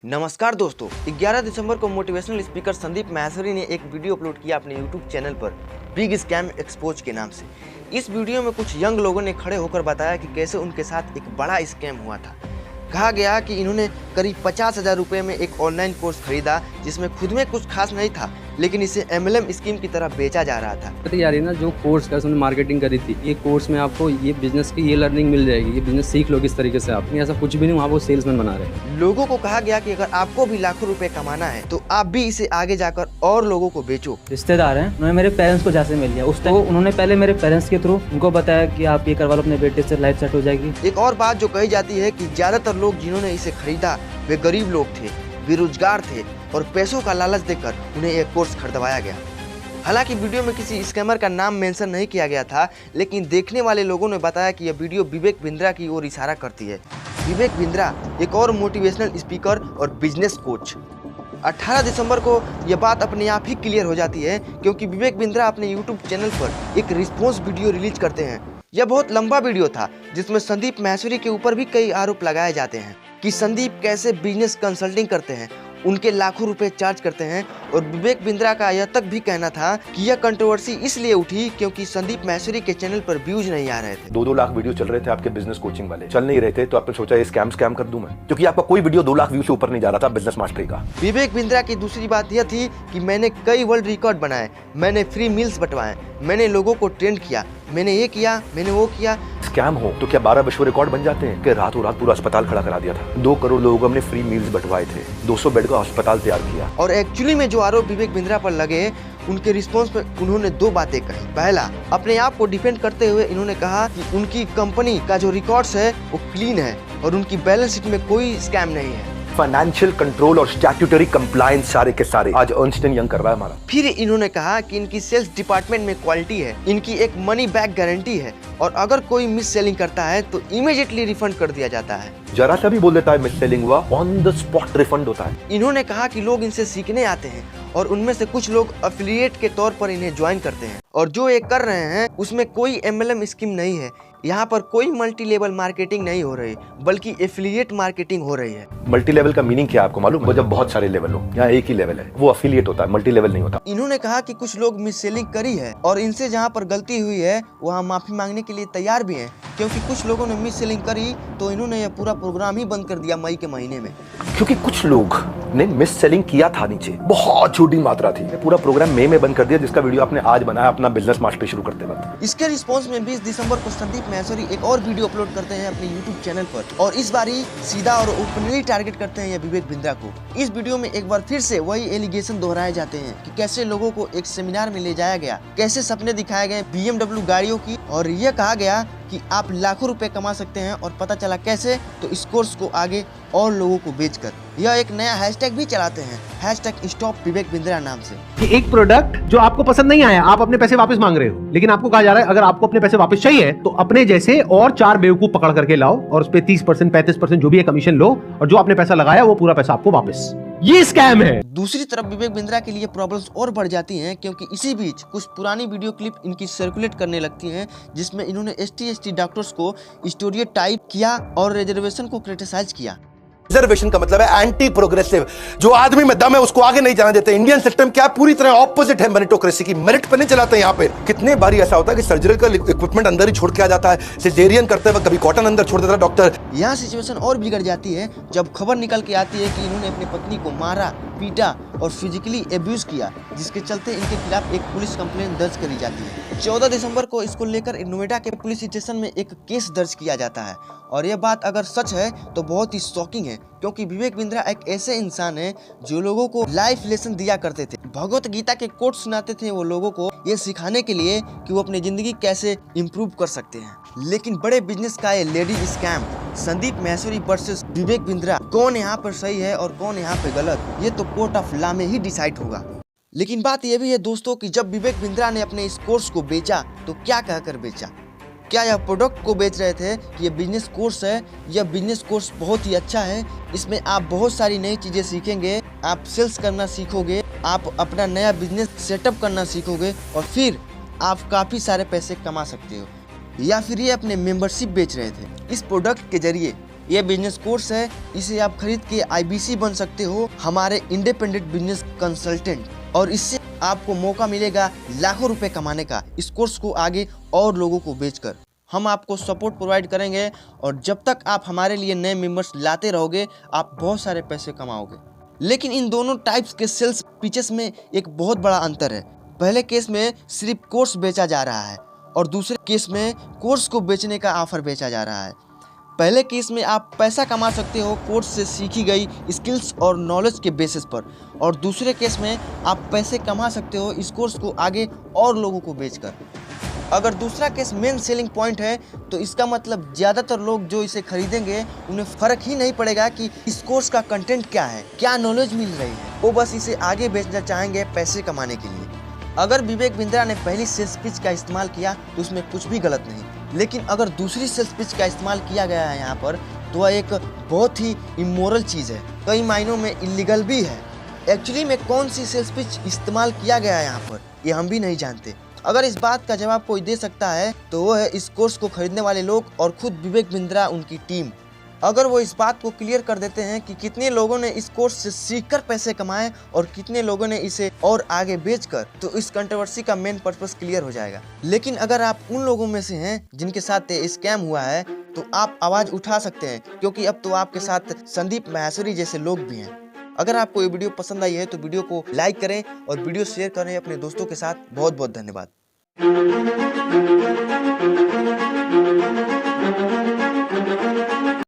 नमस्कार दोस्तों, 11 दिसंबर को मोटिवेशनल स्पीकर संदीप माहेश्वरी ने एक वीडियो अपलोड किया अपने यूट्यूब चैनल पर बिग स्कैम एक्सपोज के नाम से। इस वीडियो में कुछ यंग लोगों ने खड़े होकर बताया कि कैसे उनके साथ एक बड़ा स्कैम हुआ था। कहा गया कि इन्होंने करीब 50,000 रुपये में एक ऑनलाइन कोर्स खरीदा जिसमें खुद में कुछ खास नहीं था, लेकिन इसे MLM स्कीम की तरह बेचा जा रहा था। यार ना जो कोर्स का उसने मार्केटिंग करी थी, ये कोर्स में आपको ये बिजनेस की ये लर्निंग मिल जाएगी, ये बिजनेस सीख लो किस तरीके से आप। ऐसा कुछ भी नहीं, वहाँ वो सेल्समैन बना रहे हैं। लोगों को कहा गया कि अगर आपको भी लाखों रुपए कमाना है तो आप भी इसे आगे जाकर और लोगों को बेचो। रिश्तेदार हैं, उन्होंने मेरे पेरेंट्स को जैसे मिल लिया उस टाइम, उन्होंने पहले मेरे पेरेंट्स के थ्रू उनको बताया कि आप ये करवा लो अपने बेटे से, लाइफ सेट हो जाएगी। एक और बात जो कही जाती है कि ज्यादातर लोग जिन्होंने इसे खरीदा वे गरीब लोग थे, बेरोजगार थे और पैसों का लालच देकर उन्हें एक कोर्स खरीदवाया गया। हालांकि वीडियो में किसी स्कैमर का नाम मेंशन नहीं किया गया था, लेकिन देखने वाले लोगों ने बताया कि यह वीडियो विवेक बिंद्रा की ओर इशारा करती है। विवेक बिंद्रा एक और मोटिवेशनल स्पीकर और बिजनेस कोच। 18 दिसंबर को यह बात अपने आप ही क्लियर हो जाती है, क्योंकि विवेक बिंद्रा अपने यूट्यूब चैनल पर एक रिस्पॉन्स वीडियो रिलीज करते हैं। यह बहुत लंबा वीडियो था जिसमें संदीप माहेश्वरी के ऊपर भी कई आरोप लगाए जाते हैं कि संदीप कैसे बिजनेस कंसल्टिंग करते हैं, उनके लाखों रुपए चार्ज करते हैं। और विवेक बिंद्रा का यह तक भी कहना था कि यह कंट्रोवर्सी इसलिए उठी क्योंकि संदीप माहेश्वरी के चैनल पर व्यूज नहीं आ रहे थे। 2-2 लाख वीडियो चल रहे थे आपके बिजनेस कोचिंग वाले, चल नहीं रहे थे, तो आपने सोचा ये स्कैम कर दूं मैं, क्योंकि आपका कोई वीडियो 2 लाख व्यू से ऊपर नहीं जा रहा था बिजनेस मास्टरी का। विवेक बिंद्रा की दूसरी बात यह थी कि मैंने कई वर्ल्ड रिकॉर्ड बनाए, मैंने फ्री मील्स बंटवाए, मैंने लोगों को ट्रेंड किया, मैंने ये किया, मैंने वो किया। स्कैम हो तो क्या 12 विश्व रिकॉर्ड बन जाते हैं कि रातों रात पूरा अस्पताल खड़ा करा दिया था। 2 करोड़ लोगों को हमने फ्री मील्स बंटवाए थे, 200 बेड का अस्पताल तैयार किया। और एक्चुअली में जो आरोप विवेक बिंद्रा पर लगे, उनके रिस्पॉन्स में उन्होंने 2 बातें कही। पहला, अपने आप को डिफेंड करते हुए इन्होंने कहा कि उनकी कंपनी का जो रिकॉर्ड्स है वो क्लीन है और उनकी बैलेंस शीट में कोई स्कैम नहीं है। फाइनेंशियल कंट्रोल और स्टैट्यूटरी कंप्लायंस सारे के सारे आज अर्नस्ट एंड यंग कर रहा है हमारा। फिर इन्होंने कहा कि इनकी सेल्स डिपार्टमेंट में क्वालिटी है, इनकी एक मनी बैक गारंटी है और अगर कोई मिस सेलिंग करता है तो इमीडिएटली रिफंड कर दिया जाता है। जरा सा भी बोल देता है मिस सेलिंग हुआ, ऑन द स्पॉट रिफंड होता है। इन्होंने कहा कि लोग इनसे सीखने आते हैं और उनमें से कुछ लोग एफिलिएट के तौर पर इन्हें ज्वाइन करते हैं और जो ये कर रहे हैं उसमें कोई MLM स्कीम नहीं है। यहाँ पर कोई मल्टी लेवल मार्केटिंग नहीं हो रही, बल्कि एफिलिएट मार्केटिंग हो रही है। मल्टी लेवल का मीनिंग क्या है आपको मालूम है? वो जब बहुत सारे लेवल हो, यहाँ एक ही लेवल है, वो एफिलिएट होता है, मल्टी लेवल नहीं होता। इन्होंने कहा कि कुछ लोग मिस सेलिंग करी है और इनसे जहाँ पर गलती हुई है वहाँ माफी मांगने के लिए तैयार भी हैं, क्योंकि कुछ लोगों ने मिस सेलिंग करी तो इन्होंने यह पूरा प्रोग्राम ही बंद कर दिया मई के महीने में। क्योंकि कुछ लोग ने मिस सेलिंग किया था, नीचे बहुत छोटी मात्रा थी। पूरा प्रोग्राम मई में बंद कर दिया, जिसका वीडियो आपने आज बनाया अपना बिजनेस मास्टरी शुरू करते वक्त। इसके रिस्पॉन्स में 20 दिसंबर को संदीप माहेश्वरी एक और वीडियो अपलोड करते हैं अपने यूट्यूब चैनल पर और इस बारी सीधा और ओपनली टारगेट करते हैं ये विवेक बिंद्रा को। इस वीडियो में एक बार फिर से वही एलिगेशन दोहराए जाते हैं कि कैसे लोगों को एक सेमिनार में ले जाया गया, कैसे सपने दिखाए गए BMW गाड़ियों की और यह कहा गया कि आप लाखों रुपए कमा सकते हैं और पता चला कैसे, तो इस कोर्स को आगे और लोगों को बेचकर। यह एक नया हैशटैग भी चलाते हैं, #स्टॉप विवेक बिंद्रा नाम से। कि एक प्रोडक्ट जो आपको पसंद नहीं आया, आप अपने पैसे वापस मांग रहे हो, लेकिन आपको कहा जा रहा है अगर आपको अपने पैसे वापस चाहिए तो अपने जैसे और 4 बेवकूफ पकड़ करके लाओ और उस पे 30% 35% जो भी है कमीशन लो और जो आपने पैसा लगाया वो पूरा पैसा आपको वापस। ये स्कैम है। दूसरी तरफ विवेक बिंद्रा के लिए प्रॉब्लम्स और बढ़ जाती हैं, क्योंकि इसी बीच कुछ पुरानी वीडियो क्लिप इनकी सर्कुलेट करने लगती हैं जिसमें इन्होंने ST डॉक्टर्स को स्टीरियोटाइप किया और रिजर्वेशन को क्रिटिसाइज किया। रिजर्वेशन का मतलब है एंटी प्रोग्रेसिव, जो आदमी में दम है उसको आगे नहीं जाने देते। इंडियन सिस्टम क्या पूरी तरह ऑपोजिट है मेरिटोक्रेसी की, मेरिट पे नहीं चलाते यहाँ पे। कितने बारी ऐसा होता है कि सर्जिकल इक्विपमेंट अंदर ही छोड़ के आ जाता है, सिजेरियन करते वक्त कभी कॉटन अंदर छोड़ देता है डॉक्टर। यहाँ सिचुएशन और बिगड़ जाती है जब खबर निकल के आती है कि इन्होंने अपनी पत्नी को मारा, पीटा और फिजिकली एब्यूज किया, जिसके चलते इनके खिलाफ एक पुलिस कंप्लेंट दर्ज करी जाती है। 14 दिसंबर को इसको लेकर नोएडा के पुलिस स्टेशन में एक केस दर्ज किया जाता है और यह बात अगर सच है तो बहुत ही शॉकिंग है, क्योंकि विवेक बिंद्रा एक ऐसे इंसान है जो लोगों को लाइफ लेसन दिया करते थे, भगवत गीता के कोट सुनाते थे वो लोगों को, ये सिखाने के लिए कि वो अपनी जिंदगी कैसे इम्प्रूव कर सकते हैं। लेकिन बड़े बिजनेस का ये ladies scam, Sandeep Maheshwari versus Vivek Bindra, कौन यहाँ पर सही है और कौन यहाँ पे गलत, ये तो कोर्ट ऑफ लॉ में ही डिसाइड होगा। लेकिन बात यह भी है दोस्तों कि जब विवेक बिंद्रा ने अपने इस कोर्स को बेचा तो क्या कहकर बेचा? क्या यह प्रोडक्ट को बेच रहे थे कि यह बिजनेस कोर्स है? यह बिजनेस कोर्स बहुत ही अच्छा है, इसमें आप बहुत सारी नई चीजें सीखेंगे, आप सेल्स करना सीखोगे, आप अपना नया बिजनेस सेटअप करना सीखोगे और फिर आप काफी सारे पैसे कमा सकते हो। या फिर ये अपने मेंबरशिप बेच रहे थे? इस प्रोडक्ट के जरिए ये बिजनेस कोर्स है, इसे आप खरीद के IBC बन सकते हो, हमारे इंडिपेंडेंट बिजनेस कंसल्टेंट, और इससे आपको मौका मिलेगा लाखों रुपए कमाने का इस कोर्स को आगे और लोगों को बेचकर। हम आपको सपोर्ट प्रोवाइड करेंगे और जब तक आप हमारे लिए नए मेंबर्स लाते रहोगे आप बहुत सारे पैसे कमाओगे। लेकिन इन दोनों टाइप्स के सेल्स पिचेस में एक बहुत बड़ा अंतर है। पहले केस में सिर्फ कोर्स बेचा जा रहा है और दूसरे केस में कोर्स को बेचने का ऑफर बेचा जा रहा है। पहले केस में आप पैसा कमा सकते हो कोर्स से सीखी गई स्किल्स और नॉलेज के बेसिस पर, और दूसरे केस में आप पैसे कमा सकते हो इस कोर्स को आगे और लोगों को बेचकर। अगर दूसरा केस मेन सेलिंग पॉइंट है तो इसका मतलब ज़्यादातर लोग जो इसे खरीदेंगे उन्हें फ़र्क ही नहीं पड़ेगा कि इस कोर्स का कंटेंट क्या है, क्या नॉलेज मिल रही है, वो बस इसे आगे बेचना चाहेंगे पैसे कमाने के लिए। अगर विवेक बिंद्रा ने पहली सेल्स पिच का इस्तेमाल किया तो उसमें कुछ भी गलत नहीं, लेकिन अगर दूसरी सेल्स पिच का इस्तेमाल किया गया है यहाँ पर तो वह एक बहुत ही इमोरल चीज़ है, कई मायनों में इलीगल भी है। एक्चुअली में कौन सी सेल्स पिच इस्तेमाल किया गया है यहाँ पर ये हम भी नहीं जानते। अगर इस बात का जवाब कोई दे सकता है तो वो है इस कोर्स को खरीदने वाले लोग और खुद विवेक बिंद्रा उनकी टीम। अगर वो इस बात को क्लियर कर देते हैं कि कितने लोगों ने इस कोर्स से सीखकर पैसे कमाए और कितने लोगों ने इसे और आगे बेचकर, तो इस कंट्रोवर्सी का मेन पर्पस क्लियर हो जाएगा। लेकिन अगर आप उन लोगों में से हैं जिनके साथ ये स्कैम हुआ है तो आप आवाज़ उठा सकते हैं, क्योंकि अब तो आपके साथ संदीप माहेश्वरी जैसे लोग भी हैं। अगर आपको ये वीडियो पसंद आई है तो वीडियो को लाइक करें और वीडियो शेयर करें अपने दोस्तों के साथ। बहुत बहुत धन्यवाद।